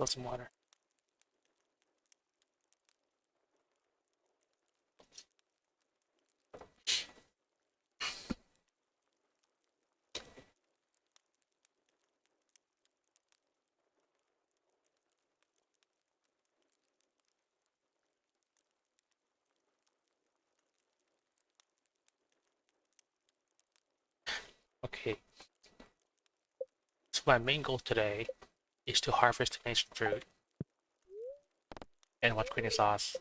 spill some water. Okay, so my main goal today is to harvest an ancient fruit and watch create sauce.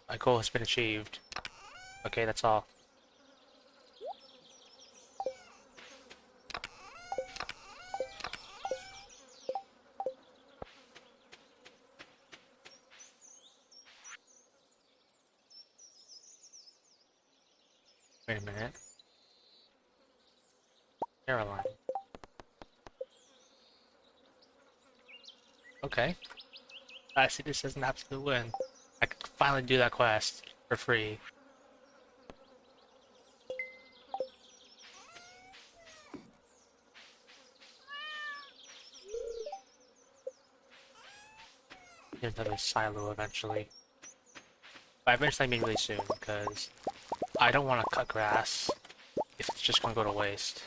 My goal has been achieved. Okay, that's all. Wait a minute. Caroline. Okay. I see this as an absolute win. I can finally do that quest for free. Here's another silo eventually. But eventually I mean really soon, because I don't want to cut grass if it's just gonna go to waste.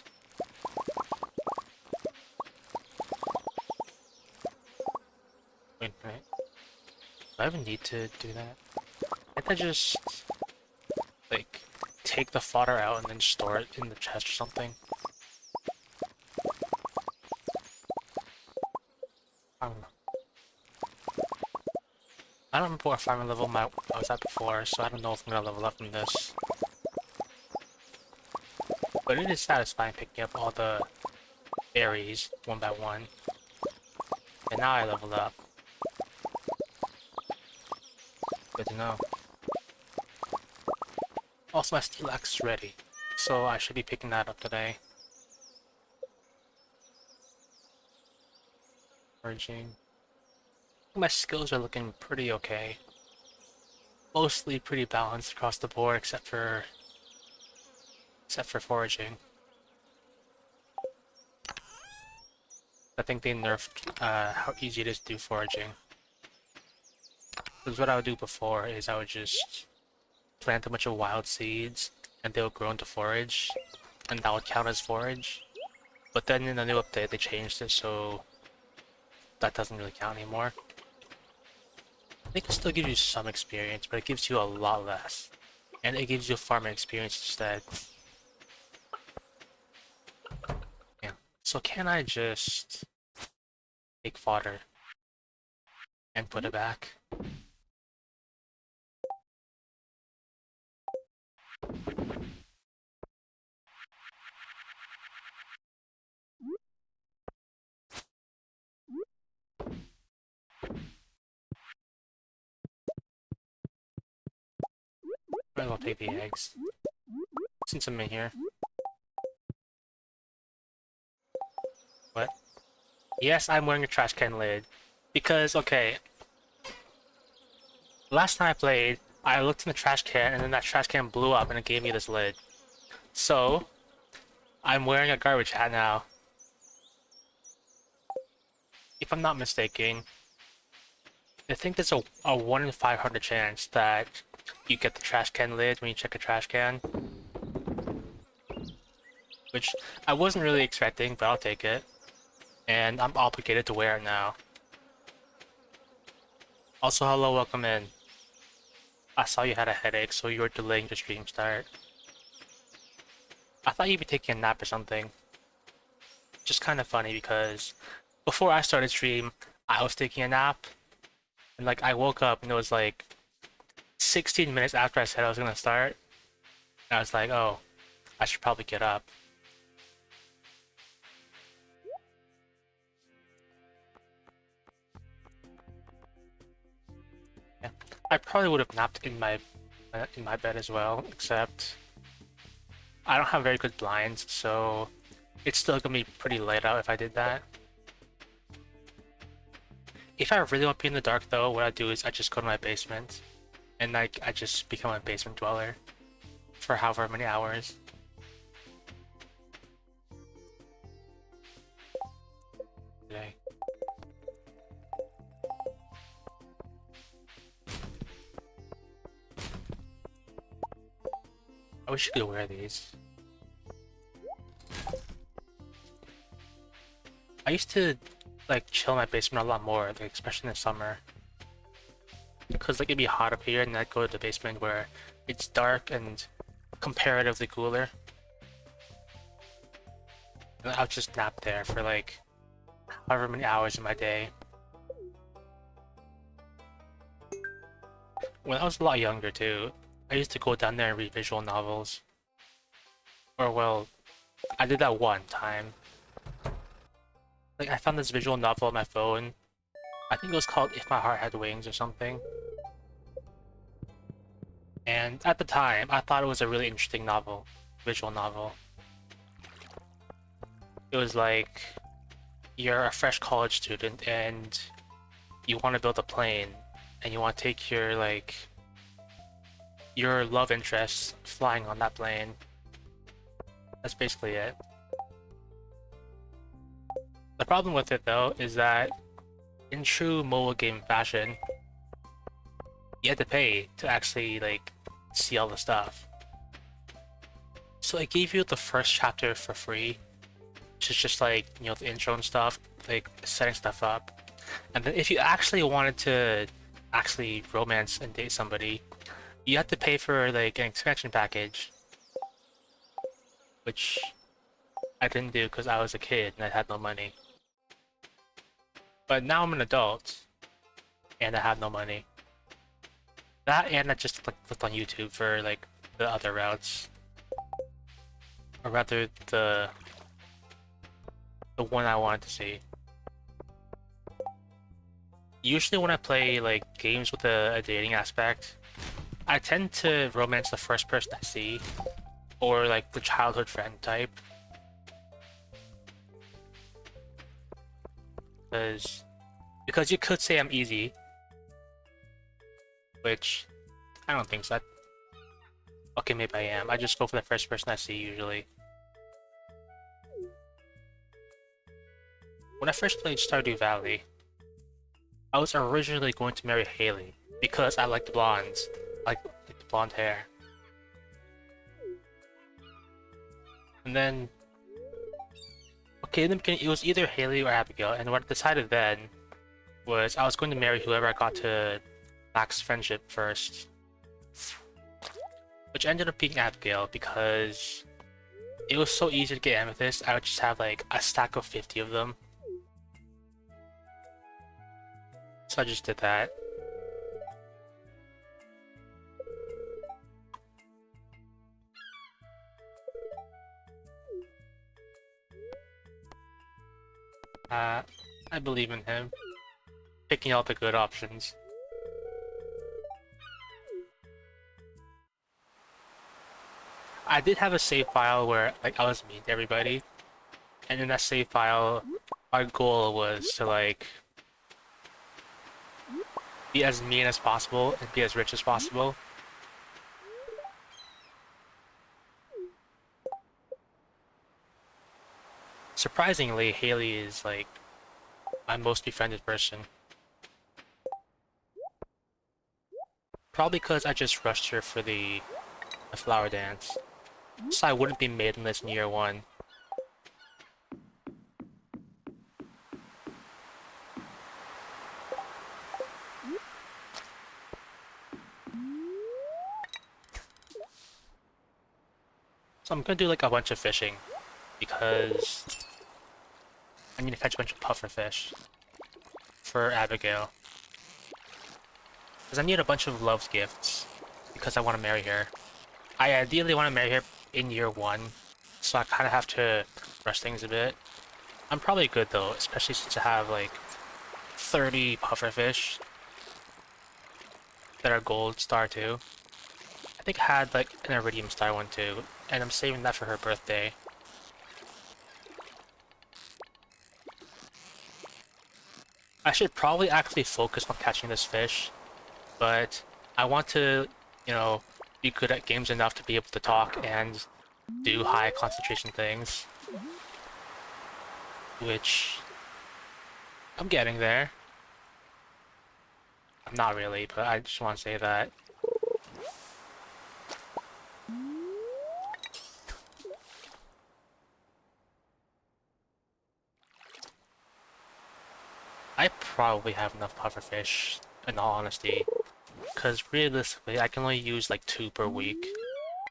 Wait a minute. Do I even need to do that? Can't I just, like, take the fodder out and then store it in the chest or something? I don't know. I don't remember what farming level I was at before, so I don't know if I'm gonna level up from this. But it is satisfying picking up all the berries one by one. And now I leveled up. Good to know. Also, my steel axe is ready, so I should be picking that up today. Foraging. My skills are looking pretty okay. Mostly pretty balanced across the board, except for foraging. I think they nerfed how easy it is to do foraging. Because what I would do before is I would just plant a bunch of wild seeds and they would grow into forage, and that would count as forage. But then in the new update they changed it so that doesn't really count anymore. I think it still gives you some experience, but it gives you a lot less. And it gives you farming experience instead. Yeah. So can I just take fodder and put it back? Might as well take the eggs. Since I'm in here. What? Yes, I'm wearing a trash can lid. Because, okay, last time I played, I looked in the trash can and then that trash can blew up and it gave me this lid. So, I'm wearing a garbage hat now. If I'm not mistaken, I think there's a 1 in 500 chance that you get the trash can lid when you check a trash can. Which I wasn't really expecting, but I'll take it. And I'm obligated to wear it now. Also, hello, welcome in. I saw you had a headache, so you were delaying the stream start. I thought you'd be taking a nap or something. Just kind of funny because before I started stream, I was taking a nap. And like I woke up and it was like 16 minutes after I said I was gonna start. And I was like, oh, I should probably get up. Yeah. I probably would have napped in my bed as well, except I don't have very good blinds, so it's still gonna be pretty light out if I did that. If I really want to be in the dark though, what I do is I just go to my basement and like I just become a basement dweller for however many hours. I wish you could wear these. I used to like chill in my basement a lot more, like especially in the summer. Because like it'd be hot up here and I'd go to the basement where it's dark and comparatively cooler. And I'll just nap there for like however many hours in my day. When I was a lot younger too, I used to go down there and read visual novels. Or well, I did that one time. Like I found this visual novel on my phone. I think it was called If My Heart Had Wings or something. And at the time, I thought it was a really interesting novel, visual novel. It was like you're a fresh college student and you want to build a plane and you want to take your your love interest flying on that plane. That's basically it. The problem with it though is that in true mobile game fashion, you had to pay to actually like see all the stuff. So it gave you the first chapter for free, which is just like, you know, the intro and stuff, like setting stuff up. And then if you actually wanted to actually romance and date somebody, you had to pay for like an expansion package, which I didn't do because I was a kid and I had no money. But now I'm an adult and I have no money. That and I just like looked on YouTube for like the other routes. Or rather the one I wanted to see. Usually when I play like games with a dating aspect, I tend to romance the first person I see, or like the childhood friend type. Because you could say I'm easy, which I don't think so. Okay, maybe I am. I just go for the first person I see usually. When I first played Stardew Valley, I was originally going to marry Haley because I liked blondes, like the blonde hair. And then, okay, in the beginning it was either Haley or Abigail, and what I decided then was I was going to marry whoever I got to max friendship first. Which ended up being Abigail because it was so easy to get amethyst. I would just have like a stack of 50 of them. So I just did that. I believe in him. Picking out the good options. I did have a save file where like I was mean to everybody. And in that save file, our goal was to like be as mean as possible and be as rich as possible. Surprisingly, Haley is like my most befriended person. Probably because I just rushed her for the flower dance. So I wouldn't be maidenless in year one. So I'm gonna do like a bunch of fishing because I need to catch a bunch of pufferfish for Abigail. Because I need a bunch of love gifts because I want to marry her. I ideally want to marry her in year one, so I kind of have to rush things a bit. I'm probably good though, especially since I have like 30 pufferfish that are gold star too. I think I had like an iridium star one too, and I'm saving that for her birthday. I should probably actually focus on catching this fish, but I want to, you know, be good at games enough to be able to talk and do high concentration things. Which I'm getting there. I'm not really, but I just want to say that. I probably have enough pufferfish, in all honesty, because realistically, I can only use like 2 per week,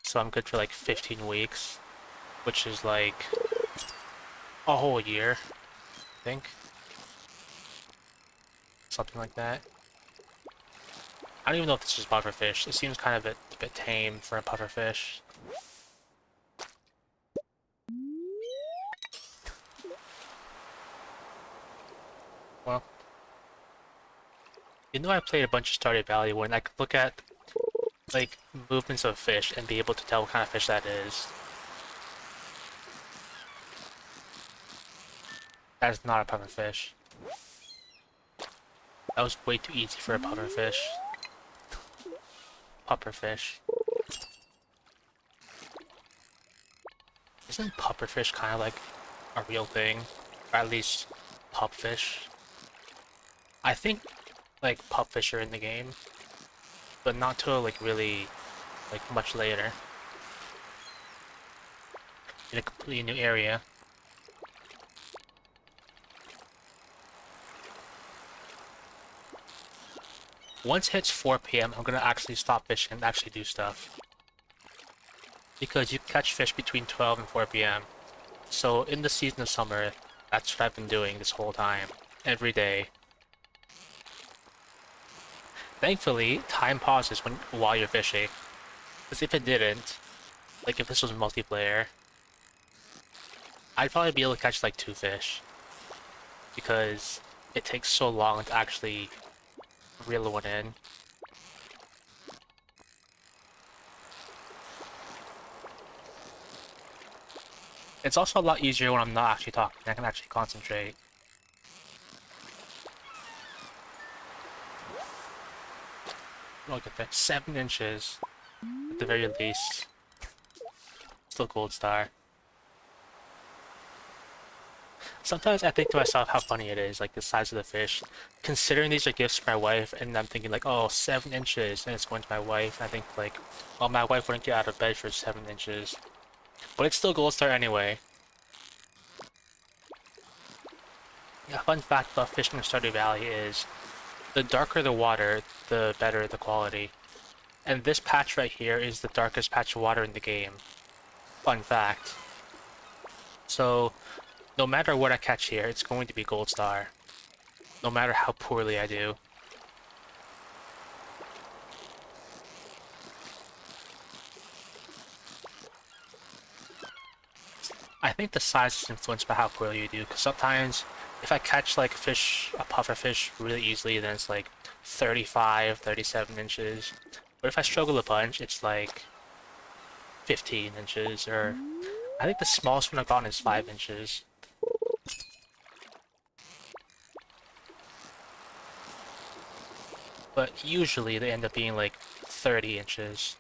so I'm good for like 15 weeks, which is like a whole year, I think. Something like that. I don't even know if this is pufferfish. It seems kind of a bit tame for a pufferfish. Well, you know I played a bunch of Stardew Valley when I could look at like movements of fish and be able to tell what kind of fish that is. That is not a pufferfish. That was way too easy for a pufferfish. Pufferfish. Isn't pufferfish kind of like a real thing? Or at least pupfish? I think like pupfish are in the game, but not till like really like much later. In a completely new area. Once it hits 4 p.m., I'm gonna actually stop fishing and actually do stuff. Because you catch fish between 12 and 4 p.m. So in the season of summer, that's what I've been doing this whole time. Every day. Thankfully, time pauses while you're fishing. Because if it didn't, like if this was multiplayer, I'd probably be able to catch like 2 fish. Because it takes so long to actually reel one in. It's also a lot easier when I'm not actually talking. I can actually concentrate. Look at that, 7 inches at the very least. Still gold star. Sometimes I think to myself how funny it is, like the size of the fish. Considering these are gifts for my wife, and I'm thinking like, oh, 7 inches, and it's going to my wife. I think like, well, my wife wouldn't get out of bed for 7 inches. But it's still gold star anyway. A fun fact about fishing in Stardew Valley is, the darker the water, the better the quality. And this patch right here is the darkest patch of water in the game. Fun fact. So, no matter what I catch here, it's going to be gold star. No matter how poorly I do. I think the size is influenced by how poorly you do, because sometimes if I catch like a puffer fish really easily, then it's like 35, 37 inches. But if I struggle a bunch, it's like 15 inches, or I think the smallest one I've gotten is 5 inches. But usually they end up being like 30 inches.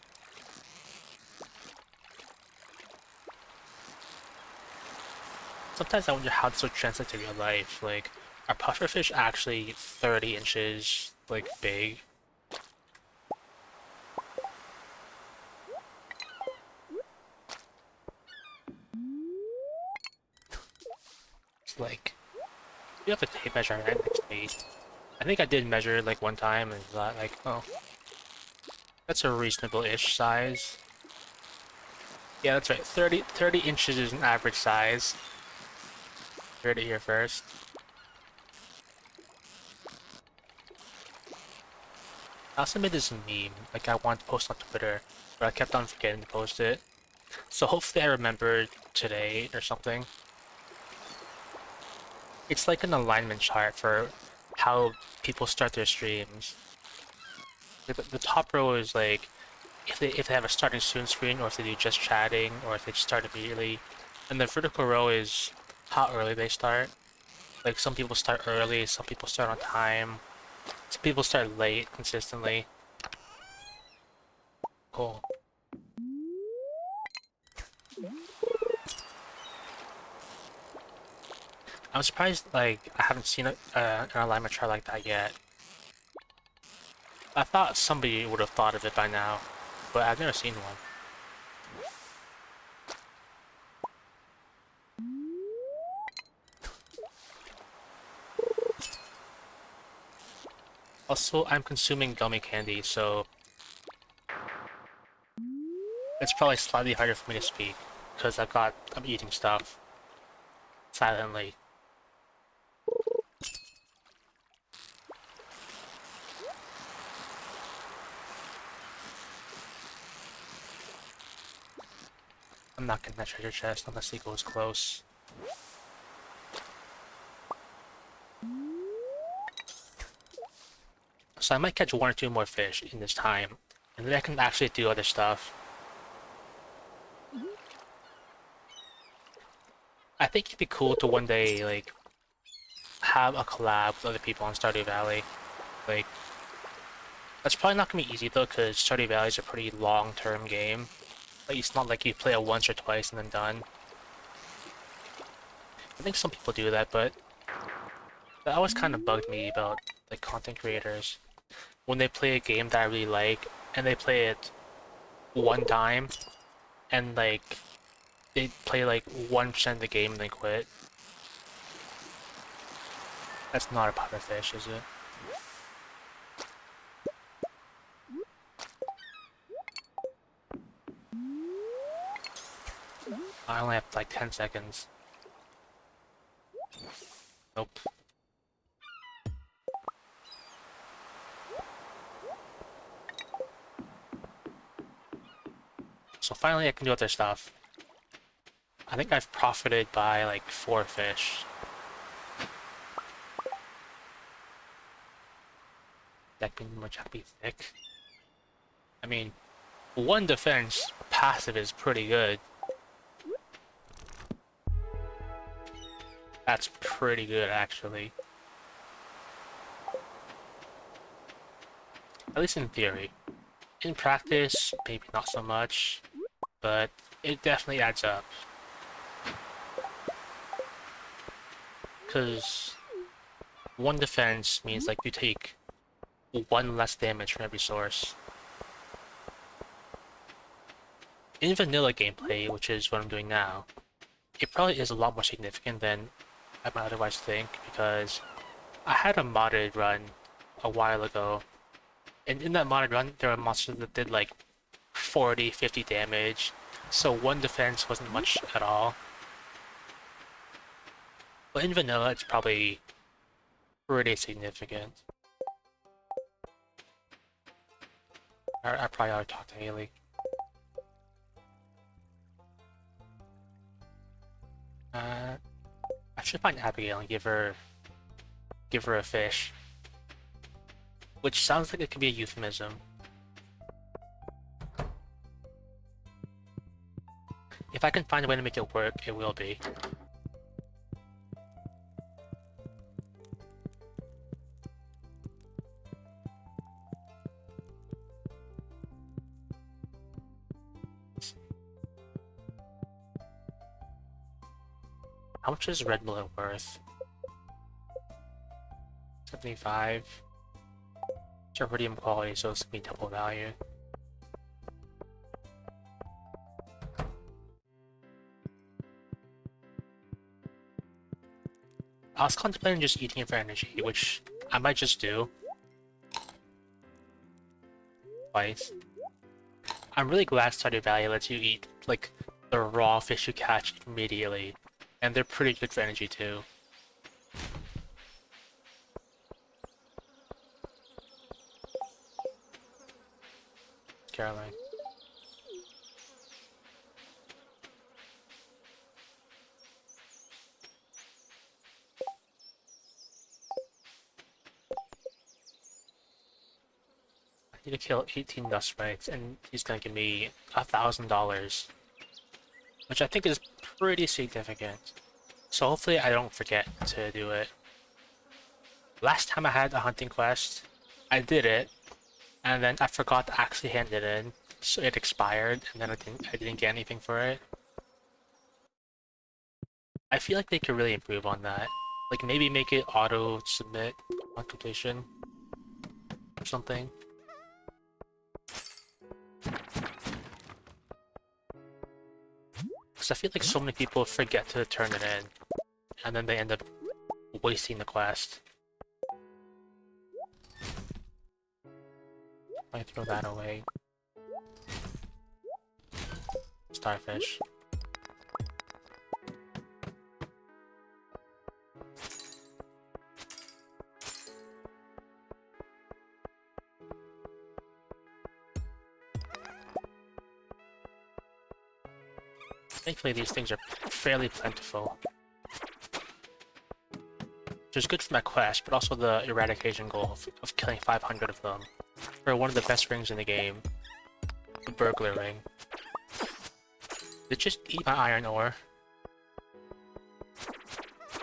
Sometimes I wonder how this would translate to real life. Like, are pufferfish actually 30 inches, like, big? It's like, you have a tape measure right next to me. I think I did measure like one time and thought like, oh, that's a reasonable-ish size. Yeah, that's right. 30 inches is an average size. Heard it here first. I also made this meme, like I wanted to post on Twitter, but I kept on forgetting to post it. So hopefully I remember today or something. It's like an alignment chart for how people start their streams. The top row is like if they have a starting soon screen, or if they do just chatting, or if they just start immediately. And the vertical row is how early they start. Like some people start early, some people start on time, some people start late consistently. Cool. I'm surprised like I haven't seen an alignment chart like that yet. I thought somebody would have thought of it by now, but I've never seen one. Also, I'm consuming gummy candy, so it's probably slightly harder for me to speak because I'm eating stuff silently. I'm not getting that treasure chest unless he goes close. So I might catch one or two more fish in this time, and then I can actually do other stuff. I think it'd be cool to one day, like, have a collab with other people on Stardew Valley. Like, that's probably not gonna be easy though, because Stardew Valley is a pretty long-term game. Like, it's not like you play it once or twice and then done. I think some people do that, but that always kind of bugged me about, like, content creators. When they play a game that I really like, and they play it one time, and, like, they play, like, 1% of the game and they quit. That's not a pufferfish, is it? I only have, like, 10 seconds. Nope. So finally I can do other stuff. I think I've profited by like 4 fish. That can much be thick. I mean, 1 defense passive is pretty good. That's pretty good actually. At least in theory. In practice, maybe not so much, but it definitely adds up. Because 1 defense means like you take 1 less damage from every source. In vanilla gameplay, which is what I'm doing now, it probably is a lot more significant than I might otherwise think, because I had a modded run a while ago, and in that modded run, there were monsters that did like 40, 50 damage, so 1 defense wasn't much at all. But in vanilla, it's probably pretty significant. I probably ought to talk to Haley. I should find Abigail and give her a fish. Which sounds like it could be a euphemism. If I can find a way to make it work, it will be. How much is red bullet worth? 75. It's iridium quality, so it's gonna be double value. I was contemplating just eating it for energy, which I might just do. Twice. I'm really glad Stardew Valley lets you eat, like, the raw fish you catch immediately. And they're pretty good for energy too. Caroline. I need to kill 18 dust sprites, and he's gonna give me $1,000. Which I think is pretty significant. So hopefully I don't forget to do it. Last time I had a hunting quest, I did it, and then I forgot to actually hand it in, so it expired, and then I didn't get anything for it. I feel like they could really improve on that. Like maybe make it auto-submit on completion or something. Because I feel like so many people forget to turn it in, and then they end up wasting the quest. I throw that away. Starfish. Thankfully, these things are fairly plentiful. Which is good for my quest, but also the eradication goal of killing 500 of them. For one of the best rings in the game, the burglar ring. Did it just eat my iron ore?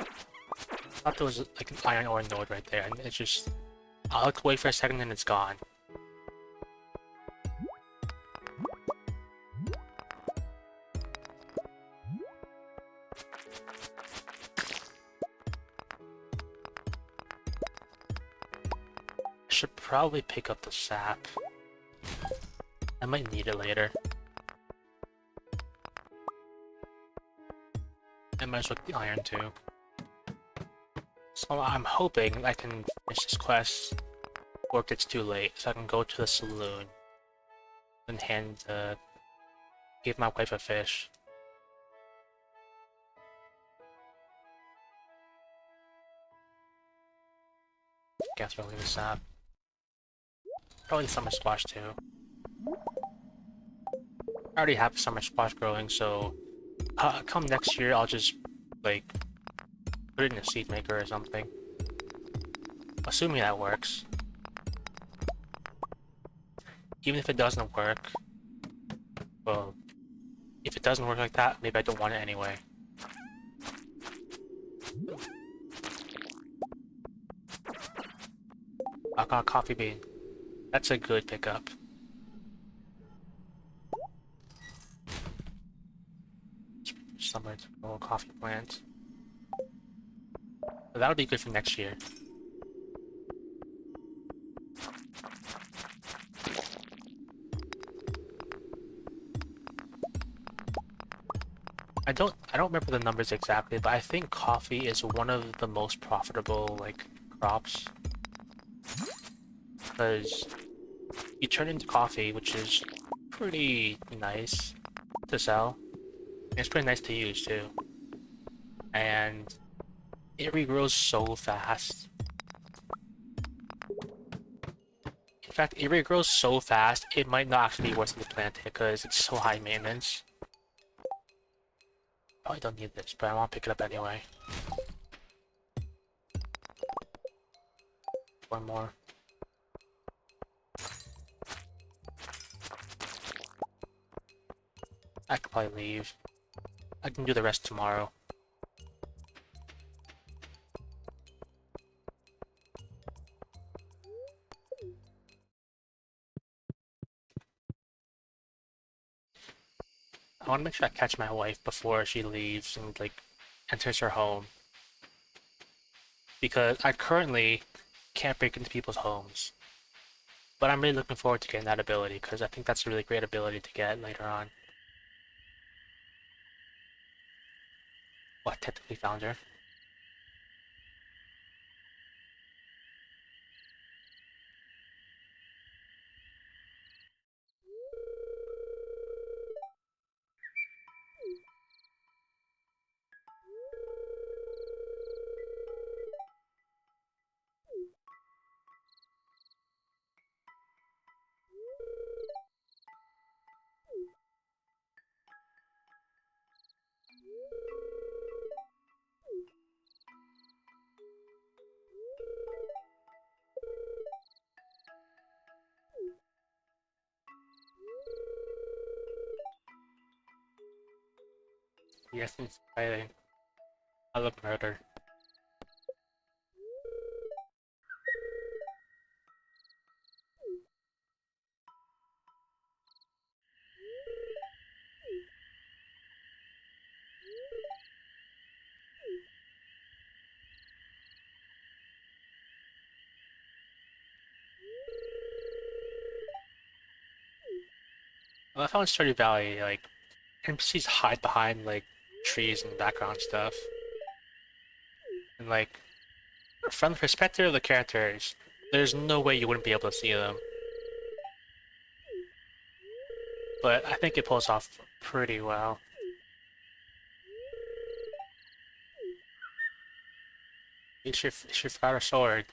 I thought there was like an iron ore node right there, and it's just... I'll wait for a second and it's gone. Should probably pick up the sap. I might need it later. I might as well get the iron too. So I'm hoping I can finish this quest before it gets too late, so I can go to the saloon and give my wife a fish. Guess we'll leave the sap. Probably summer squash too. I already have summer squash growing, so come next year I'll just like put it in a seed maker or something. Assuming that works. Even if it doesn't work, well, if it doesn't work like that, maybe I don't want it anyway. I got a coffee bean. That's a good pickup. Somewhere to grow a coffee plant. But that'll be good for next year. I don't remember the numbers exactly, but I think coffee is one of the most profitable like crops. Because you turn it into coffee, which is pretty nice to sell. And it's pretty nice to use too. And it regrows so fast. In fact, it regrows so fast, it might not actually be worth it to plant it because it's so high maintenance. Probably don't need this, but I want to pick it up anyway. One more. I could probably leave. I can do the rest tomorrow. I want to make sure I catch my wife before she leaves and like enters her home. Because I currently can't break into people's homes. But I'm really looking forward to getting that ability because I think that's a really great ability to get later on. Well, I technically found her. Yes, it's exciting. I love murder. Well, I found Stardew Valley, like, NPCs hide behind, like, trees and background stuff. And, like, from the perspective of the characters, there's no way you wouldn't be able to see them. but I think it pulls off pretty well. You should fire a sword.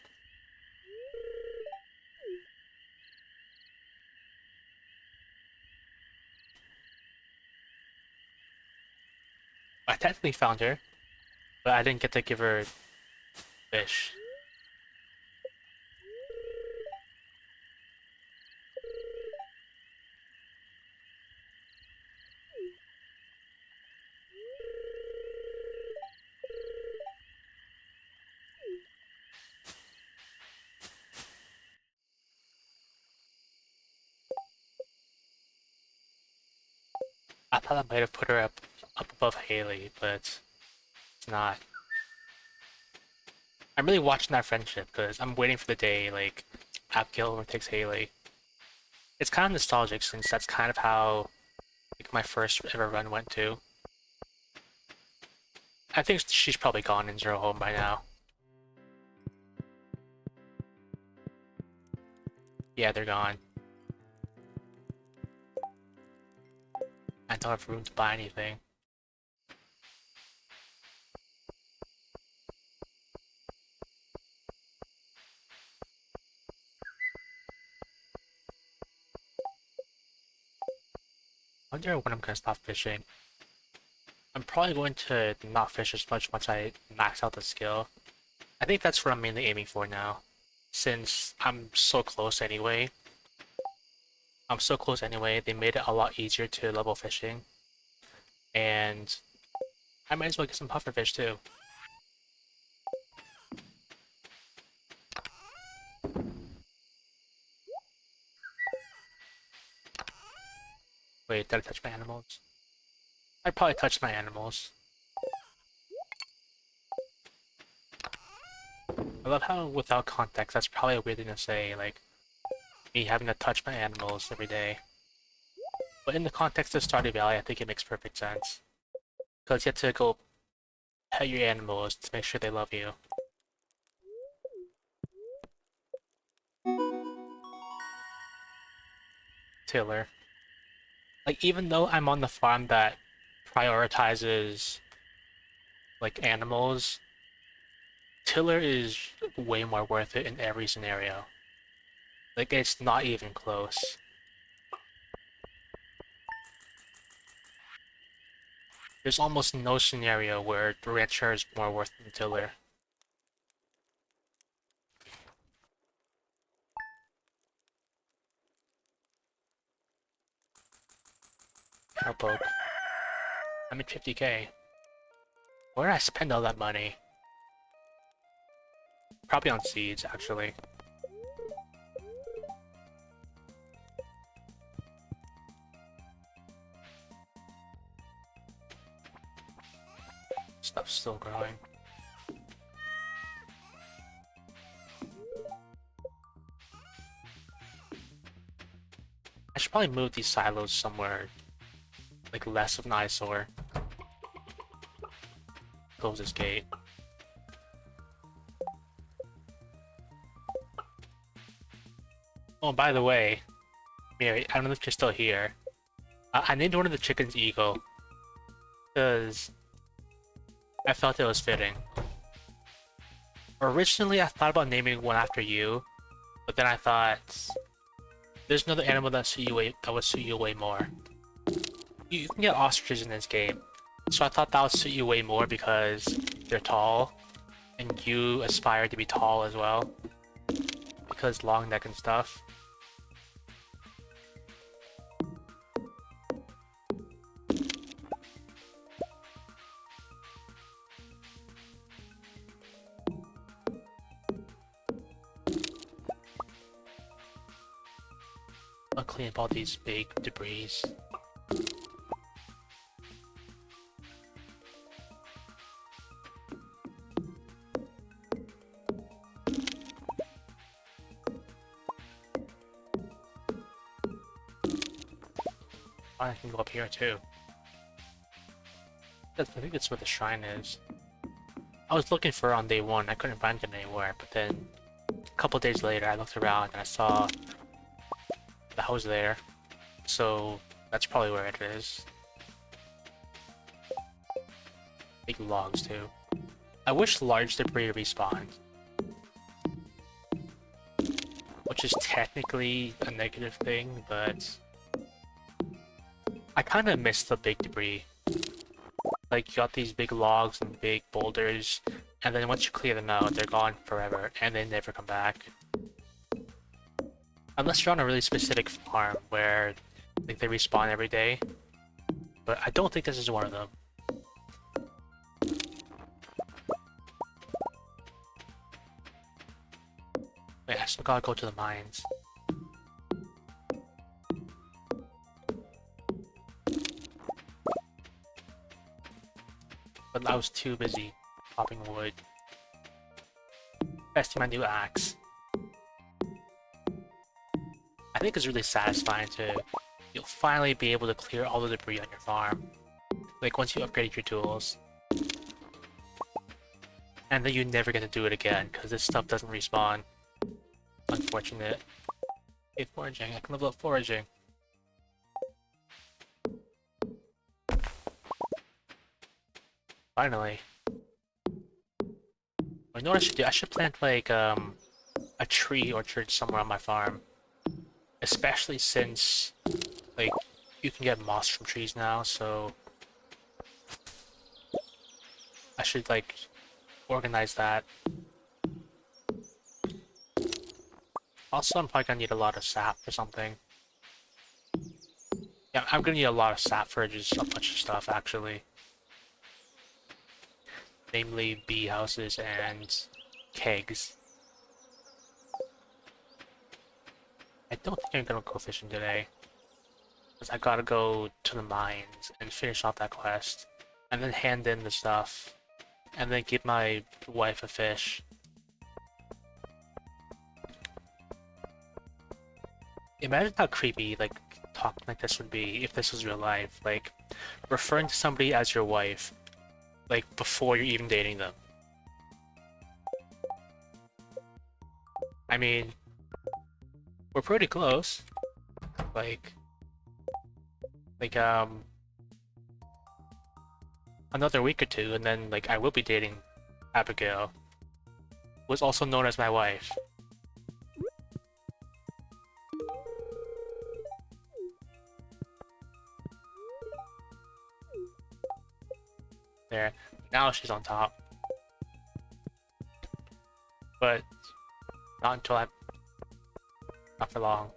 I technically found her, but I didn't get to give her fish. I thought I might have put her up above Haley, but it's not. I'm really watching that friendship because I'm waiting for the day like Abigail overtakes Haley. It's kind of nostalgic since that's kind of how like my first ever run went to. I think she's probably gone in Zero Home by now. Yeah, they're gone. I don't have room to buy anything. I wonder when I'm gonna stop fishing. I'm probably going to not fish as much once I max out the skill. I think that's what I'm mainly aiming for now. Since I'm so close anyway. They made it a lot easier to level fishing. And I might as well get some pufferfish too. Wait, did I touch my animals? I probably touched my animals. I love how without context, that's probably a weird thing to say, like, me having to touch my animals every day. But in the context of Stardew Valley, I think it makes perfect sense. Because you have to go pet your animals to make sure they love you. Tiller. Like, even though I'm on the farm that prioritizes, like, animals, Tiller is way more worth it in every scenario. Like, it's not even close. There's almost no scenario where the Rancher is more worth than Tiller. Cowpoke. I'm at 50k. Where did I spend all that money? Probably on seeds, actually. Stuff's still growing. I should probably move these silos somewhere, like, less of an eyesore. Close this gate. Oh, by the way, Mary, I don't know if you're still here. I named one of the chickens Eagle, because I felt it was fitting. Originally, I thought about naming one after you, but then I thought there's another animal that would suit you way more. You can get ostriches in this game, so I thought that would suit you way more because they're tall, and you aspire to be tall as well, because long neck and stuff. I'll clean up all these big debris. I can go up here too. I think that's where the shrine is. I was looking for it on day one, I couldn't find it anywhere, but then a couple days later I looked around and I saw that I was there. So That's probably where it is. Big logs too. I wish large debris respawned. Which is technically a negative thing, but I kind of miss the big debris. Like, you got these big logs and big boulders, and then once you clear them out, they're gone forever, and they never come back. Unless you're on a really specific farm where like they respawn every day. But I don't think this is one of them. Wait, I still gotta go to the mines. But I was too busy chopping wood. Testing my new axe. I think it's really satisfying to you'll finally be able to clear all the debris on your farm. Like once you upgrade your tools. And then you never get to do it again because this stuff doesn't respawn. Unfortunate. Hey, foraging. I can level up foraging. Finally. I know what I should do. I should plant like a tree orchard somewhere on my farm. Especially since like you can get moss from trees now, so I should like organize that. Also, I'm probably gonna need a lot of sap or something. Yeah, I'm gonna need a lot of sap for just a bunch of stuff actually. Namely bee houses and kegs. I don't think I'm gonna go fishing today. Because I gotta go to the mines and finish off that quest. And then hand in the stuff. And then give my wife a fish. Imagine how creepy, like, talking like this would be if this was real life. Like, referring to somebody as your wife. Like, before you're even dating them. I mean, we're pretty close. Like, another week or two, and then, like, I will be dating Abigail, who is also known as my wife. There. Now she's on top. But not until not for long.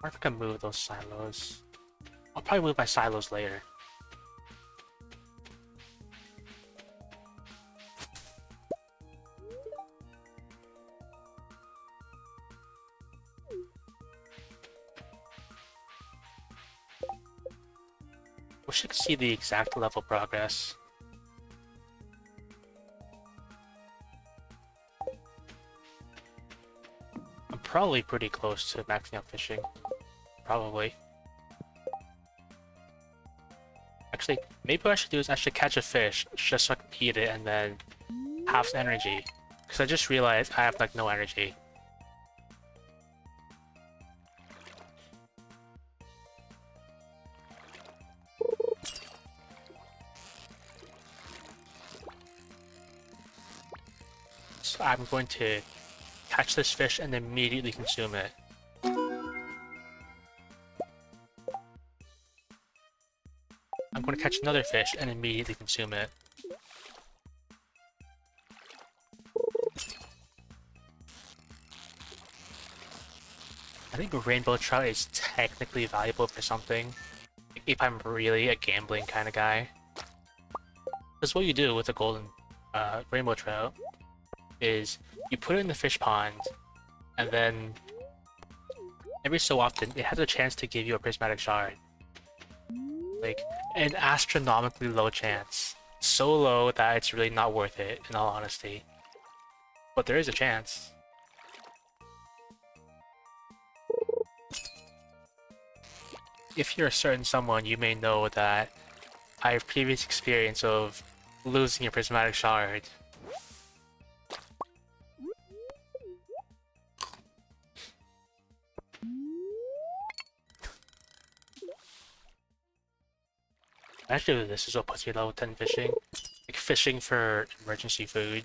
I wonder if I can move those silos. I'll probably move my silos later. Wish I could see the exact level progress. I'm probably pretty close to maxing out fishing. Probably. Actually, maybe what I should do is I should catch a fish just so I can eat it and then have some energy. Because I just realized I have like no energy. So I'm going to catch this fish and immediately consume it. I'm going to catch another fish and immediately consume it. I think rainbow trout is technically valuable for something, if I'm really a gambling kind of guy. Because what you do with a golden rainbow trout is you put it in the fish pond, and then every so often it has a chance to give you a prismatic shard. Like, an astronomically low chance. So low that it's really not worth it, in all honesty. But there is a chance. if you're a certain someone, you may know that I have previous experience of losing a prismatic shard. Actually, this is what puts me level 10 fishing. Like fishing for emergency food.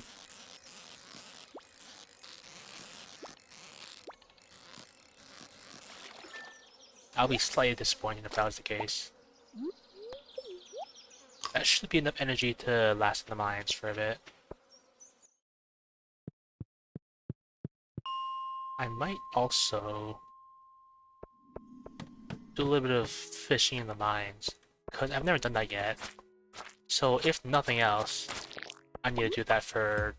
I'll be slightly disappointed if that was the case. That should be enough energy to last in the mines for a bit. I might also do a little bit of fishing in the mines, because I've never done that yet. So if nothing else, I need to do that for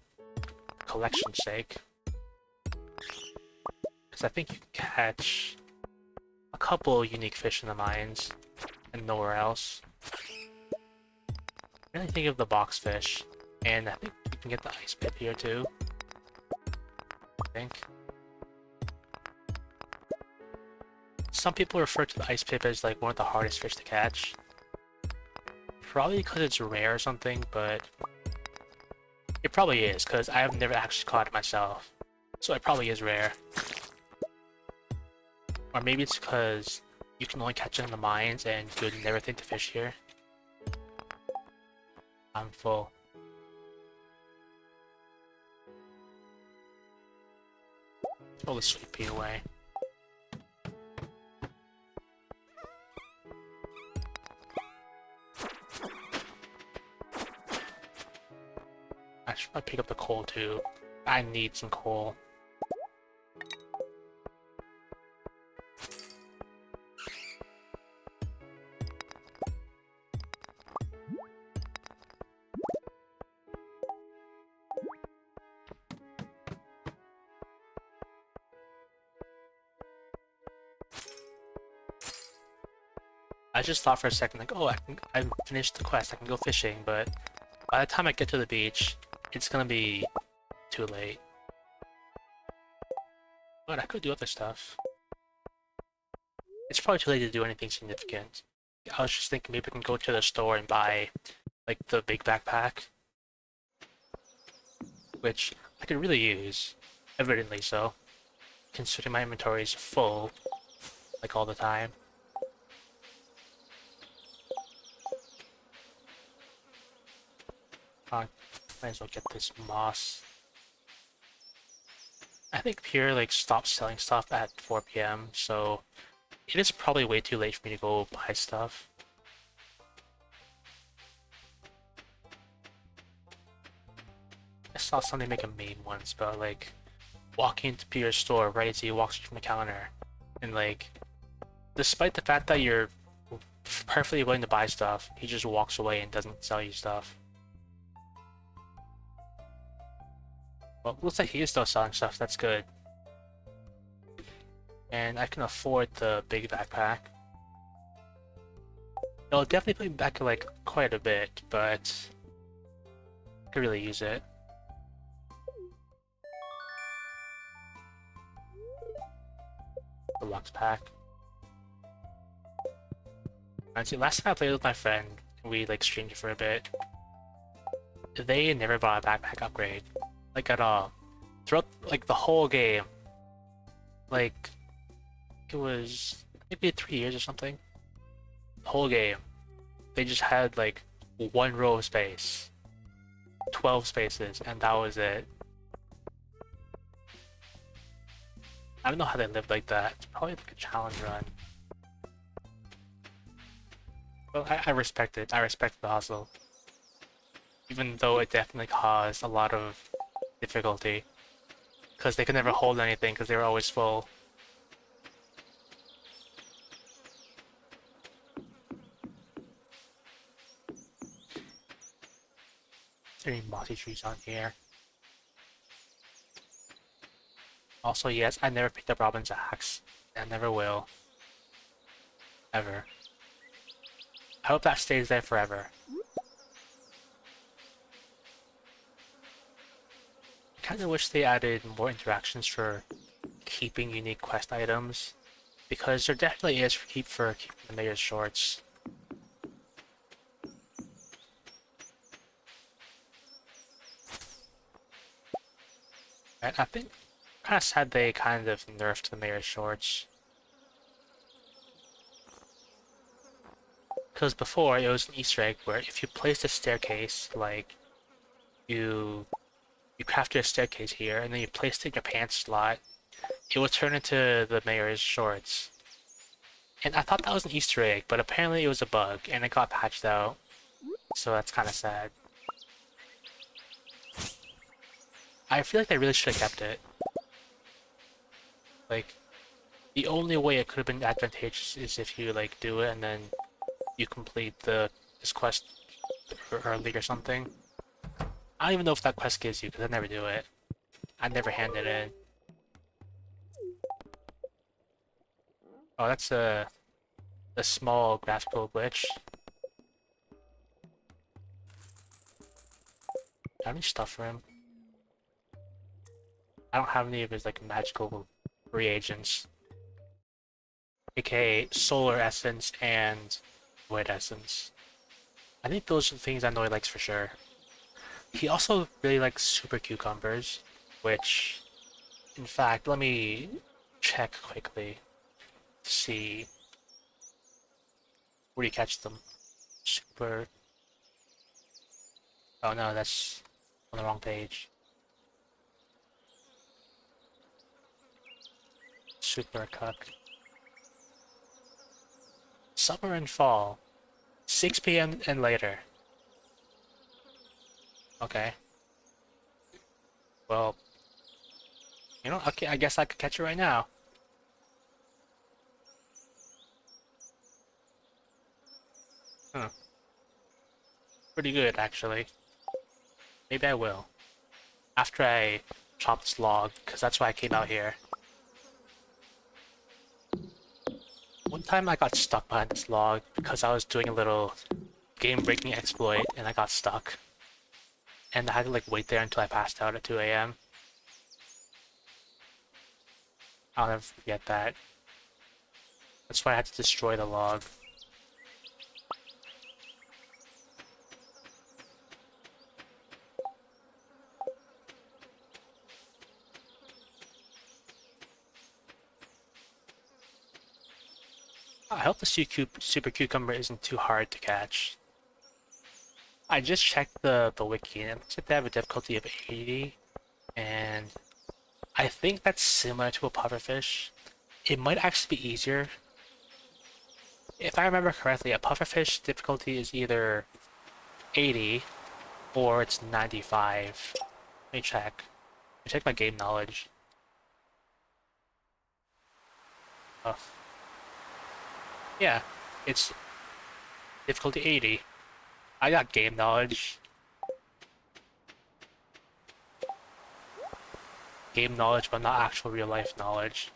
collection's sake. Because I think you can catch a couple unique fish in the mines and nowhere else. I really think of the box fish, and I think you can get the ice pip here too. I think. Some people refer to the ice pip as like one of the hardest fish to catch. Probably because it's rare or something, but it probably is, because I have never actually caught it myself. So it probably is rare. Or maybe it's because you can only catch it in the mines and you would never think to fish here. I'm full. Throw the sweet pea away. I should probably pick up the coal too. I need some coal. I just thought for a second, like, oh, I finished the quest, I can go fishing, but by the time I get to the beach, it's gonna be too late. But I could do other stuff. It's probably too late to do anything significant. I was just thinking maybe we can go to the store and buy, like, the big backpack. Which I could really use. Evidently so. Considering my inventory is full, like, all the time. Might as well get this moss. I think Pure like stopped selling stuff at 4 p.m. so it is probably way too late for me to go buy stuff. I saw somebody make a meme once about like walking into Pure's store right as he walks from the counter, and like despite the fact that you're perfectly willing to buy stuff, he just walks away and doesn't sell you stuff. Well, looks like he is still selling stuff, that's good. And I can afford the big backpack. It'll definitely put me back like quite a bit, but I could really use it. Deluxe pack. Honestly, last time I played with my friend, we like streamed for a bit. They never bought a backpack upgrade. Like at all. Throughout like the whole game. Like it was maybe 3 years or something. The whole game. They just had like one row of space. 12 spaces, and that was it. I don't know how they lived like that. It's probably like a challenge run. Well, I respect it. I respect the hustle. Even though it definitely caused a lot of difficulty. Because they could never hold anything because they were always full. Is there any mossy trees on here? Also, yes, I never picked up Robin's axe. I never will. Ever. I hope that stays there forever. I kinda wish they added more interactions for keeping unique quest items. because there definitely is for keeping the mayor's shorts. And I think kind of sad they kind of nerfed the mayor's shorts. Because before it was an Easter egg where if you placed a staircase, like you crafted a staircase here and then you placed it in your pants slot, it would turn into the mayor's shorts. And I thought that was an Easter egg, but apparently it was a bug and it got patched out. So that's kind of sad. I feel like they really should have kept it. Like, the only way it could have been advantageous is if you like do it and then you complete this quest early or something. I don't even know if that quest gives you because I never do it. I never hand it in. Oh, that's a small graphical glitch. I have any stuff for him? I don't have any of his like magical reagents, aka solar essence and void essence. I think those are the things Noy likes for sure. He also really likes super cucumbers, which, in fact, let me check quickly to see where do you catch them. Super. Oh no, that's on the wrong page. Super cuck. Summer and fall. 6 p.m. and later. Okay. Well, you know, okay, I guess I could catch it right now. Huh. Pretty good, actually. Maybe I will. After I chop this log, because that's why I came out here. One time I got stuck behind this log because I was doing a little game-breaking exploit and I got stuck. And I had to like wait there until I passed out at 2 a.m. I'll never forget that. That's why I had to destroy the log. I hope the super cucumber isn't too hard to catch. I just checked the wiki and it looks like they have a difficulty of 80, and I think that's similar to a pufferfish. It might actually be easier. If I remember correctly, a pufferfish difficulty is either 80 or it's 95. Let me check. Let me check my game knowledge. Oh, yeah, it's difficulty 80. I got game knowledge. Game knowledge, but not actual real life knowledge.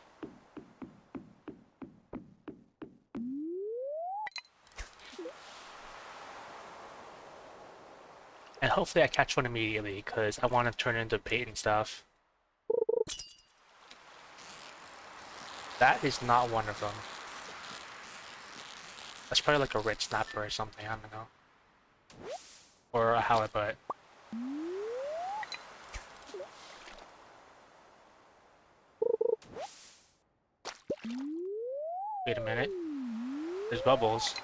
And hopefully I catch one immediately, because I want to turn it into bait and stuff. That is not one of them. That's probably like a red snapper or something, I don't know. Or a halibut. Wait a minute. There's bubbles.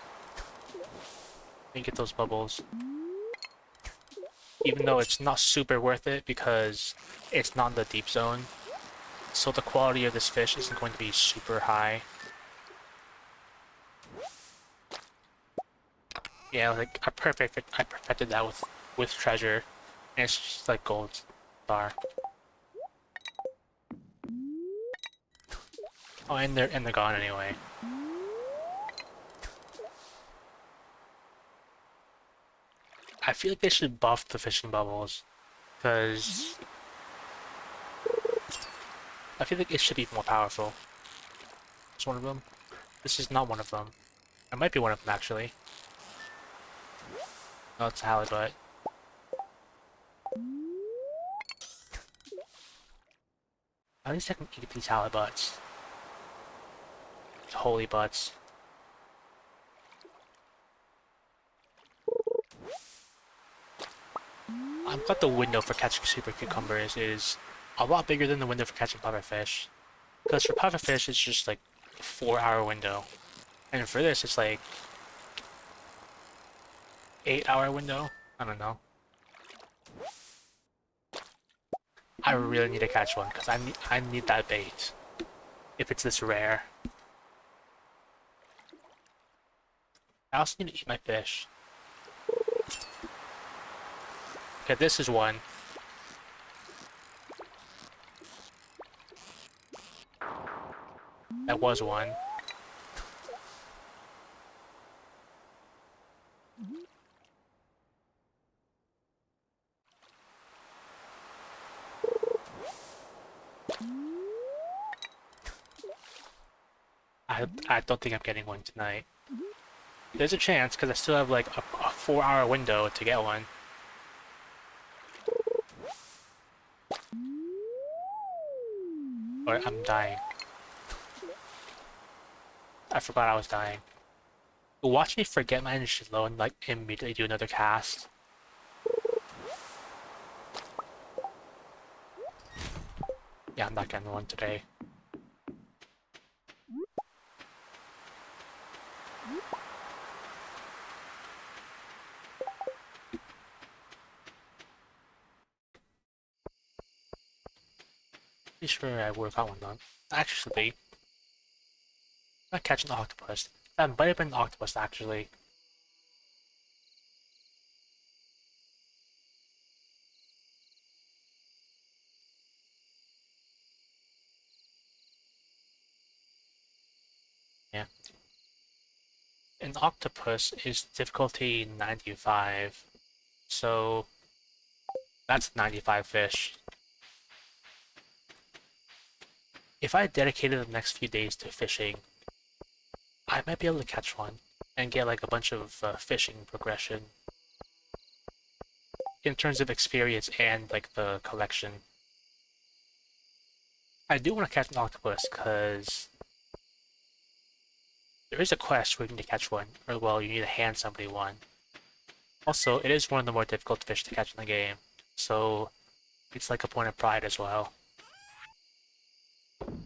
Let me get those bubbles. Even though it's not super worth it because it's not in the deep zone. So the quality of this fish isn't going to be super high. Yeah, like I perfected that with treasure. And it's just like gold star. Oh, and they're gone anyway. I feel like they should buff the fishing bubbles, because I feel like it should be more powerful. Is one of them? This is not one of them. It might be one of them actually. No, it's a halibut. At least I can eat these halibuts. Holy butts. I'm glad the window for catching super cucumbers is a lot bigger than the window for catching pufferfish. Because for pufferfish, it's just like a 4-hour window. And for this, it's like 8-hour window? I don't know. I really need to catch one, because I need that bait. If it's this rare. I also need to eat my fish. Okay, this is one. That was one. I don't think I'm getting one tonight. There's a chance, because I still have like a 4-hour window to get one. Or I'm dying. I forgot I was dying. Watch me forget my energy low and like immediately do another cast. Yeah, I'm not getting one today. Pretty sure I would have got one though. Actually, I'm not catching the octopus. That might have been the octopus actually. Yeah. An octopus is difficulty 95. So that's 95 fish. If I dedicated the next few days to fishing, I might be able to catch one and get like a bunch of fishing progression in terms of experience and like the collection. I do want to catch an octopus because there is a quest where you need to catch one, or well, you need to hand somebody one. Also, it is one of the more difficult fish to catch in the game, so it's like a point of pride as well. You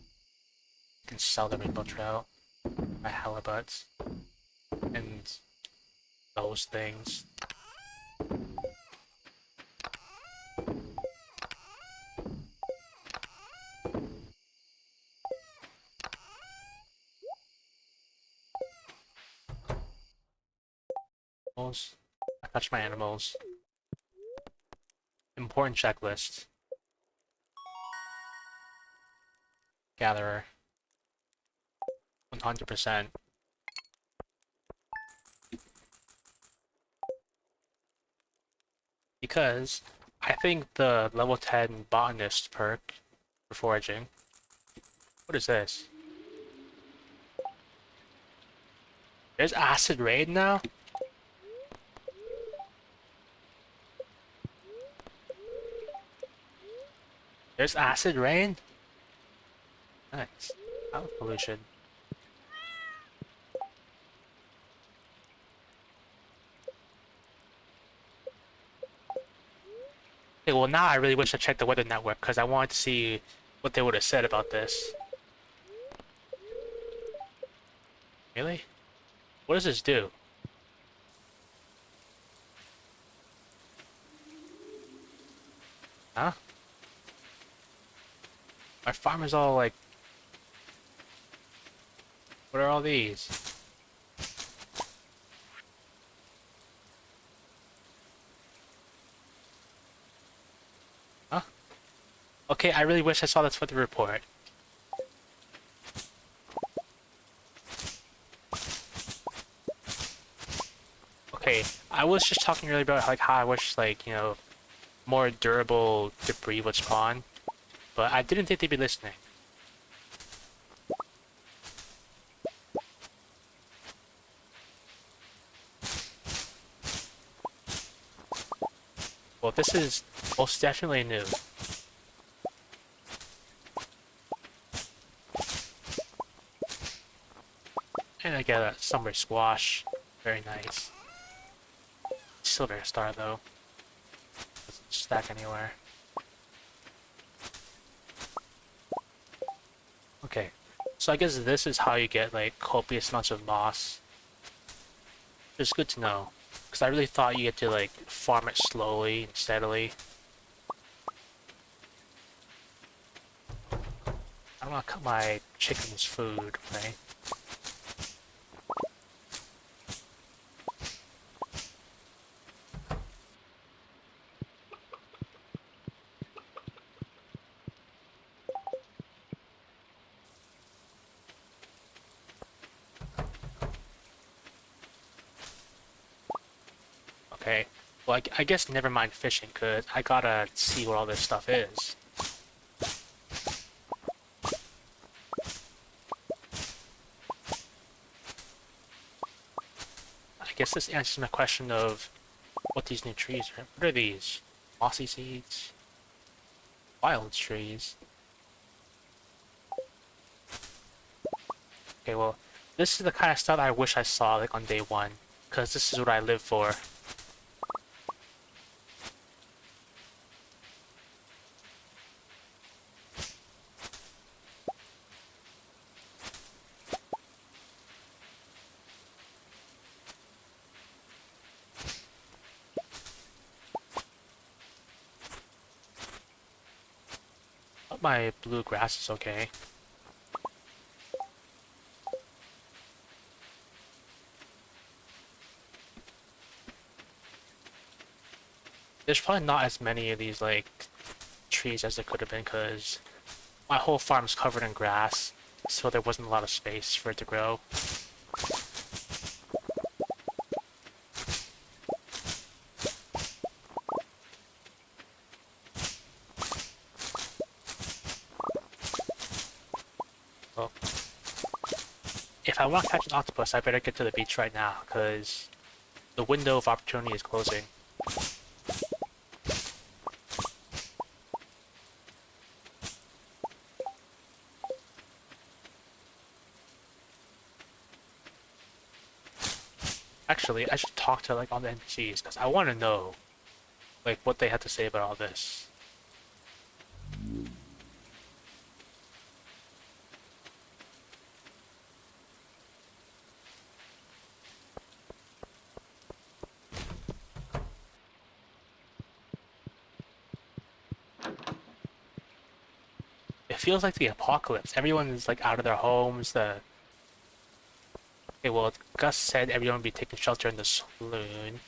can sell the rainbow trout, my halibuts, and those things. I touch my animals. Important checklist. Gatherer. 100%. Because I think the level 10 botanist perk for foraging. What is this? There's acid rain now? There's acid rain? Nice. Out pollution. Okay, well now I really wish I checked the weather network because I wanted to see what they would have said about this. Really? What does this do? Huh? My farm is all like... What are all these? Huh? Okay, I really wish I saw this weather report. Okay, I was just talking earlier about like how I wish like, you know, more durable debris would spawn, but I didn't think they'd be listening. Well, this is most definitely new. And I get a summer squash. Very nice. Silver star though. Doesn't stack anywhere. Okay. So I guess this is how you get like copious amounts of moss. It's good to know. Because I really thought you get to like farm it slowly and steadily. I don't want to cut my chicken's food, right? Okay. Well, I guess never mind fishing, because I gotta see what all this stuff is. I guess this answers my question of what these new trees are. What are these? Mossy seeds? Wild trees? Okay, well, this is the kind of stuff I wish I saw like on day one, because this is what I live for. But my blue grass is okay. There's probably not as many of these like trees as there could have been, because my whole farm's covered in grass, so there wasn't a lot of space for it to grow. Well, if I want to catch an octopus, I better get to the beach right now, because the window of opportunity is closing. Actually, I should talk to like all the NPCs, because I want to know like what they had to say about all this. It feels like the apocalypse. Everyone is like out of their homes. Okay, well, Gus said everyone would be taking shelter in the saloon.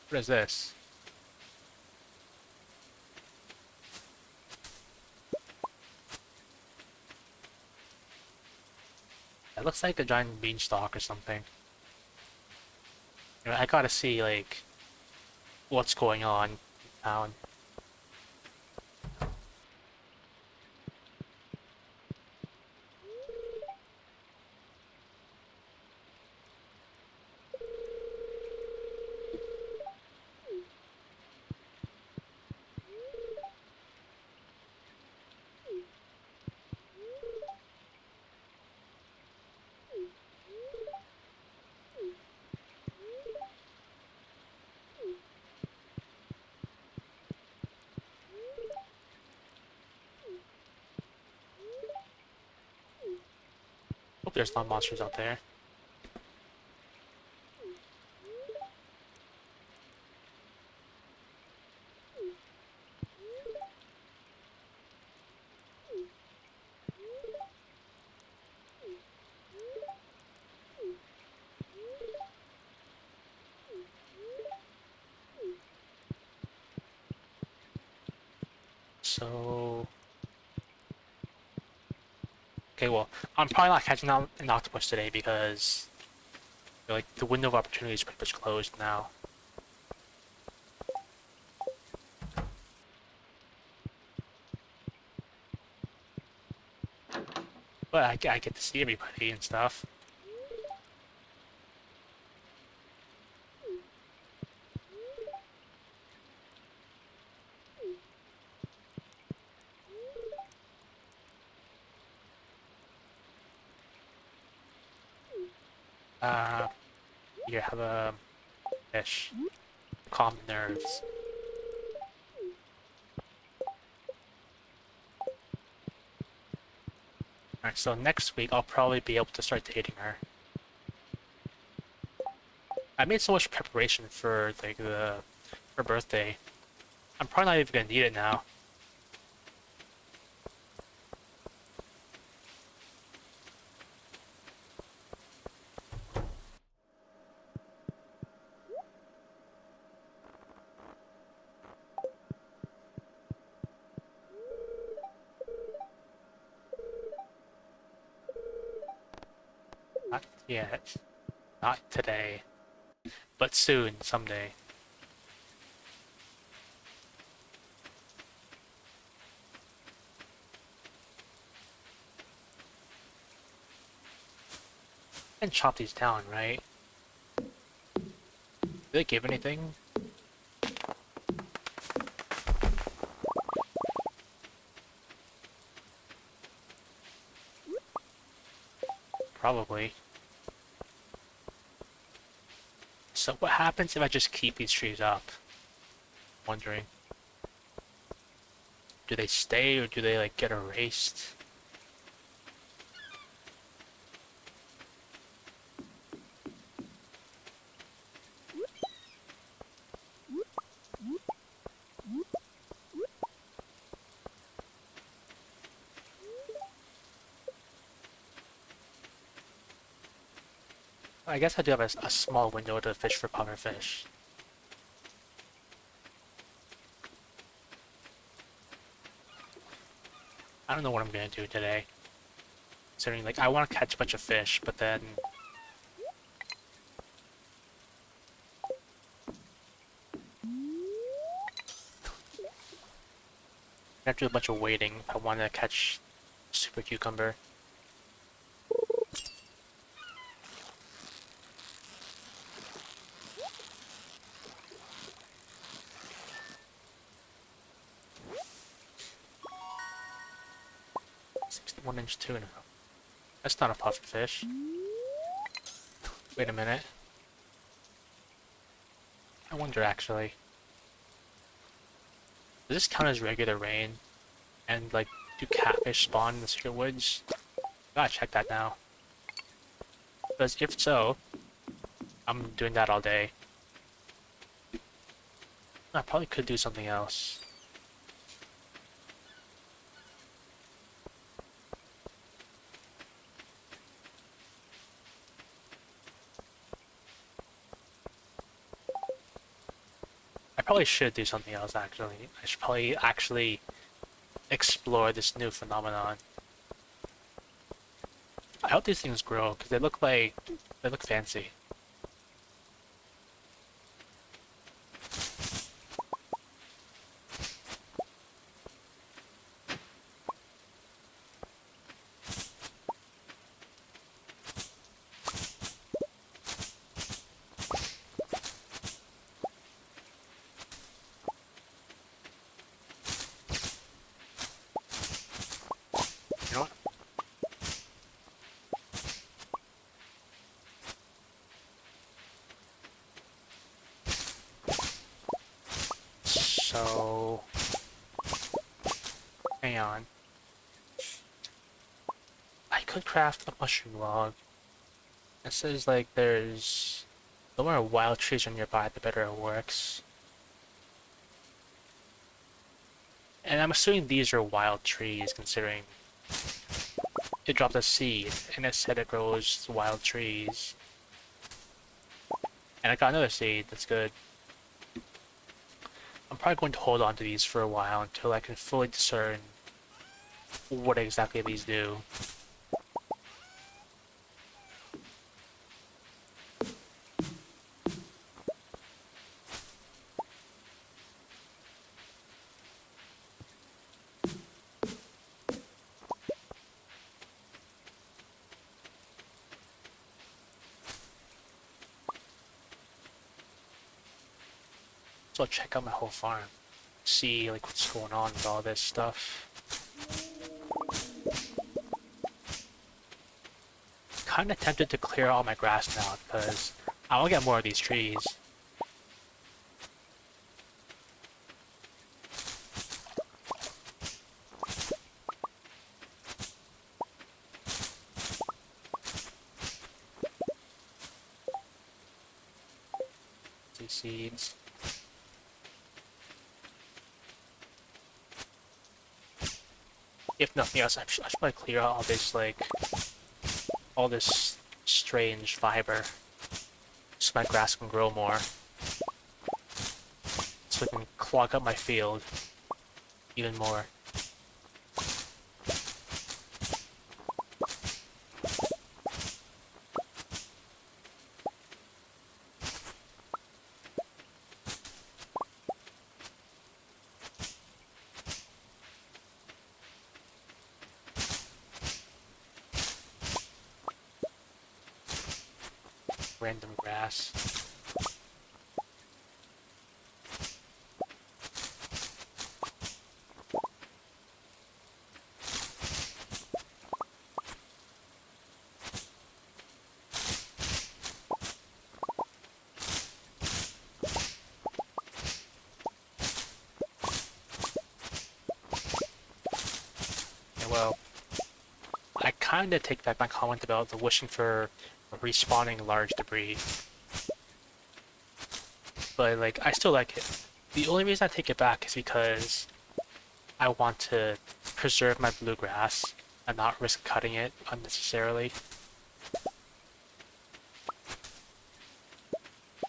What is this? It looks like a giant beanstalk or something. I gotta see like what's going on in town. Hope there's not monsters out there. So, okay, well, I'm probably not catching out an octopus today because like the window of opportunity is pretty much closed now. But I get to see everybody and stuff. Uh, Here, have a fish. Calm the nerves. Alright, so next week I'll probably be able to start dating her. I made so much preparation for like her birthday. I'm probably not even gonna need it now. Not yet. Not today. But soon, someday. And chop these down, right? Do they give anything? Probably. So what happens if I just keep these trees up? Wondering. Do they stay or do they like get erased? I guess I do have a small window to fish for pufferfish. I don't know what I'm gonna do today. Considering, like, I want to catch a bunch of fish, but then... I have to do a bunch of waiting if I want to catch super cucumber. One-inch tuna. That's not a pufferfish. Wait a minute. I wonder, actually. Does this count as regular rain? And, like, do catfish spawn in the secret woods? Gotta check that now. Because if so, I'm doing that all day. I probably could do something else. I probably should do something else, actually. I should probably actually explore this new phenomenon. I hope these things grow, because they look fancy. You know what? So... hang on. I could craft a mushroom log. It says, like, there's... the more wild trees are nearby, the better it works. And I'm assuming these are wild trees, considering it dropped a seed, and it said it grows wild trees. And I got another seed, that's good. I'm probably going to hold on to these for a while until I can fully discern what exactly these do. So I'll check out my whole farm, see like what's going on with all this stuff. kind of tempted to clear all my grass now because I want to get more of these trees. These seeds. If nothing else, I should probably clear out all this strange fiber, so my grass can grow more. So I can clog up my field even more. Random grass. Yeah, well, I kinda take back my comment about the wishing for respawning large debris. But like, I still like it. The only reason I take it back is because I want to preserve my bluegrass and not risk cutting it unnecessarily.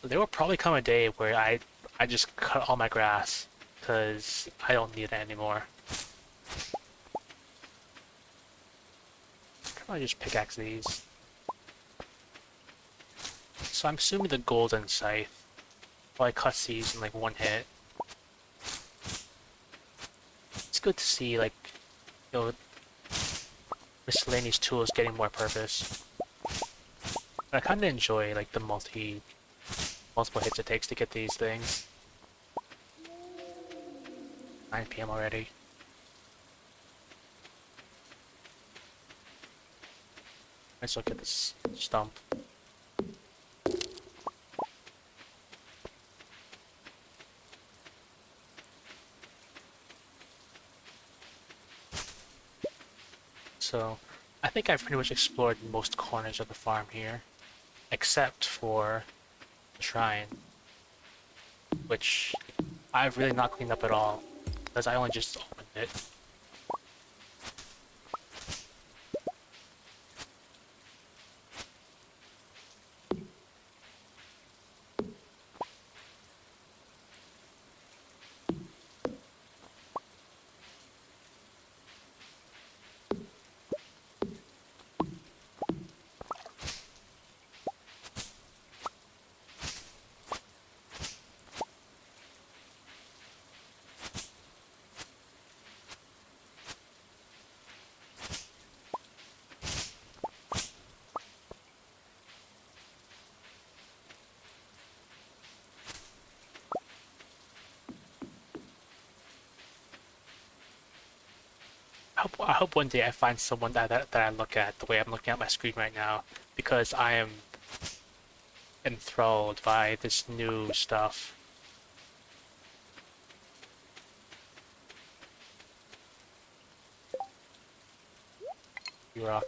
There will probably come a day where I just cut all my grass because I don't need it anymore. Probably just pickaxe these. So I'm assuming the golden scythe probably cuts these in like one hit. It's good to see like, you know, miscellaneous tools getting more purpose. But I kind of enjoy like the multiple hits it takes to get these things. 9 PM already. Let's look at this stump. So, I think I've pretty much explored most corners of the farm here, except for the shrine, which I've really not cleaned up at all, because I only just opened it. I hope one day I find someone that I look at the way I'm looking at my screen right now, because I am enthralled by this new stuff. You rock.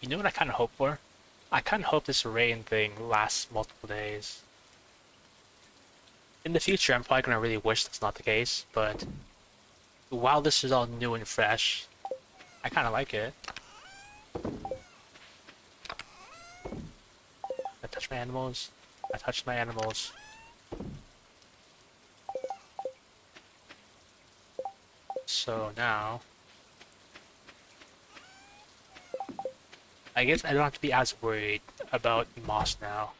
You know what I kind of hope for? I kind of hope this rain thing lasts multiple days. In the future, I'm probably gonna really wish that's not the case, but while this is all new and fresh, I kind of like it. I touch my animals. I touched my animals. So now, I guess I don't have to be as worried about moss now.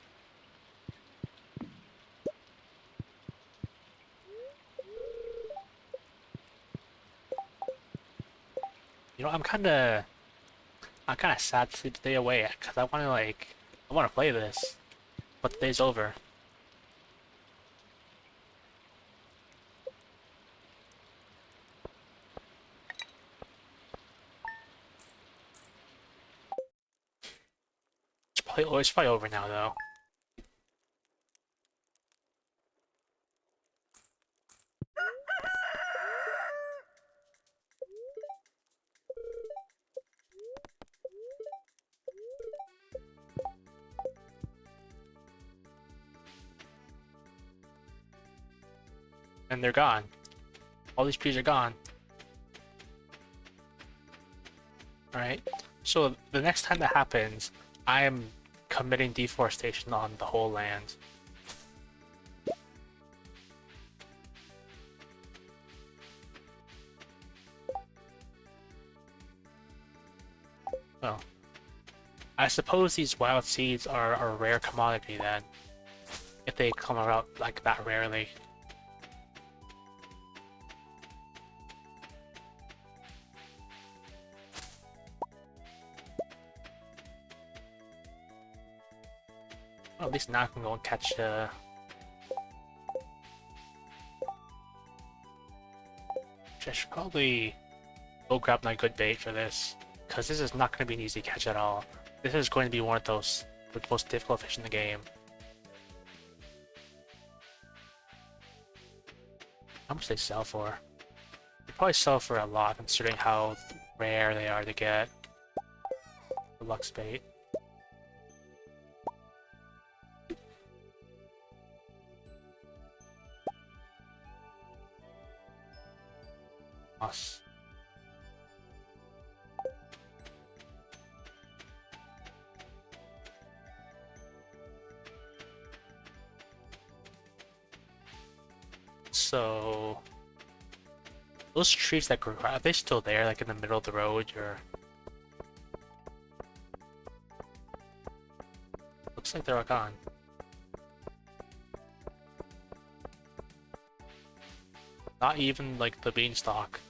You know, I'm kind of sad to sleep the day away because I want to play this, but the day's over. it's probably over now though. And they're gone. All these trees are gone. Alright, so the next time that happens, I am committing deforestation on the whole land. Well, I suppose these wild seeds are a rare commodity then, if they come out like that rarely. Well, at least now I can go and catch I should probably go grab my good bait for this, because this is not going to be an easy catch at all. This is going to be one of the most difficult fish in the game. How much they sell for? They probably sell for a lot considering how rare they are to get. The Lux bait. Us. So those trees that grew, are they still there, like in the middle of the road, or? Looks like they're all gone. Not even like the beanstalk.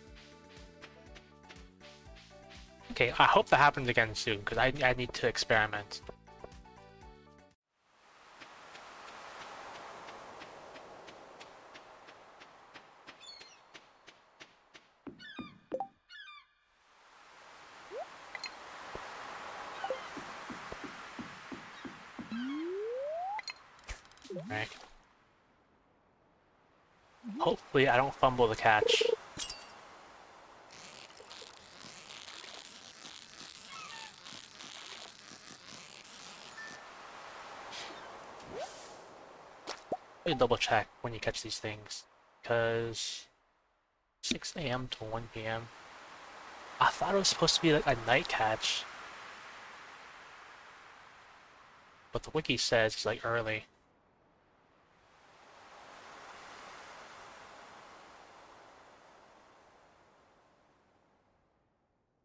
Okay, I hope that happens again soon, because I need to experiment. Right. Hopefully I don't fumble the catch. You double check when you catch these things, because 6 a.m. to 1 p.m. I thought it was supposed to be like a night catch, but the wiki says it's like early.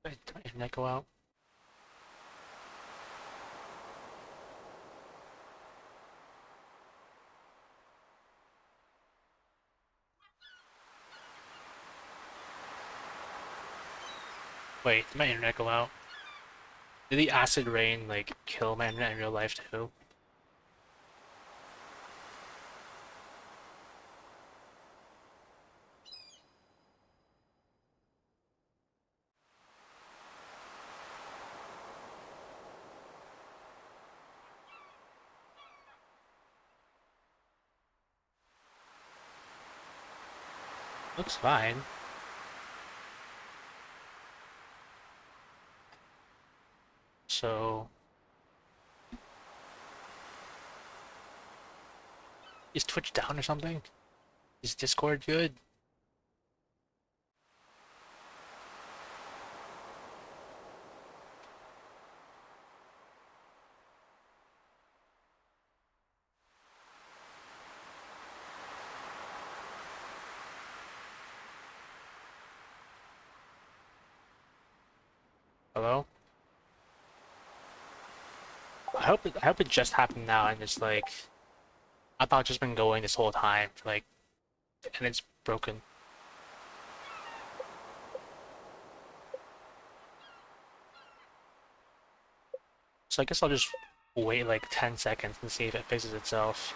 Did my internet go out? Wait, did my internet go out? Did the acid rain like kill my internet in real life too? Looks fine. So is Twitch down or something? Is Discord good? Hello? I hope it just happened now and it's like I thought it's just been going this whole time for like and it's broken. So I guess I'll just wait like 10 seconds and see if it fixes itself.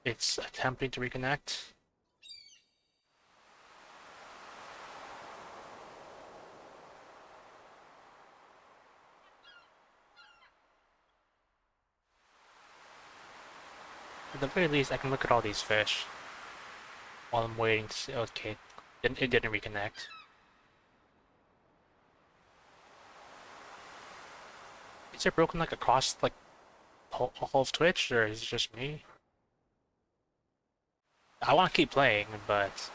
It's attempting to reconnect. At the very least, I can look at all these fish while I'm waiting to see. Okay, it didn't reconnect. Is it broken like across like all of Twitch, or is it just me? I want to keep playing, but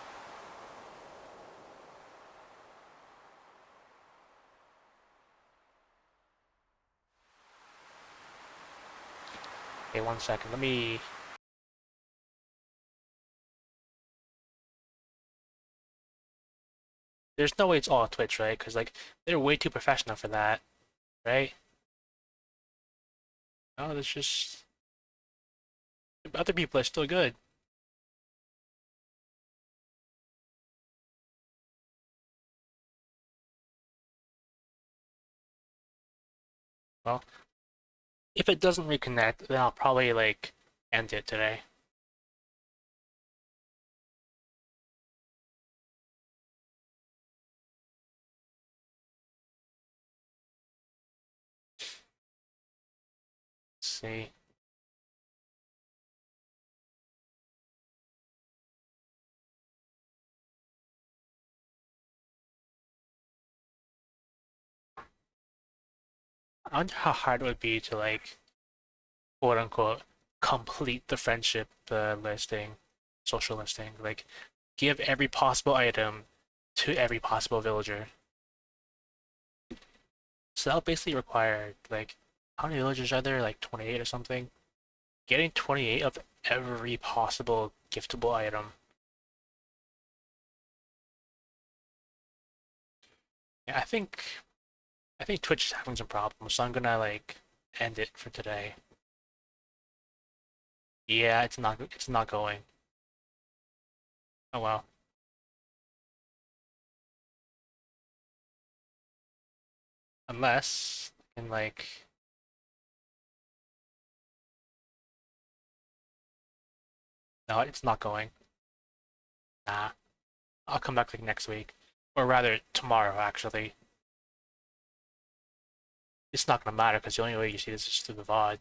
okay, 1 second. Let me. There's no way it's all Twitch, right? Because like they're way too professional for that, right? No, there's just other people are still good. Well, if it doesn't reconnect, then I'll probably like end it today. Let's see. I wonder how hard it would be to like quote unquote complete the friendship listing, social listing. Like give every possible item to every possible villager. So that'll basically require like how many villagers are there? Like 28 or something. Getting 28 of every possible giftable item. Yeah, I think Twitch is having some problems, so I'm gonna like end it for today. Yeah, it's not going. Oh well. Unless I can like no, it's not going. Nah. I'll come back like next week. Or rather tomorrow actually. It's not gonna matter because the only way you see this is through the VOD.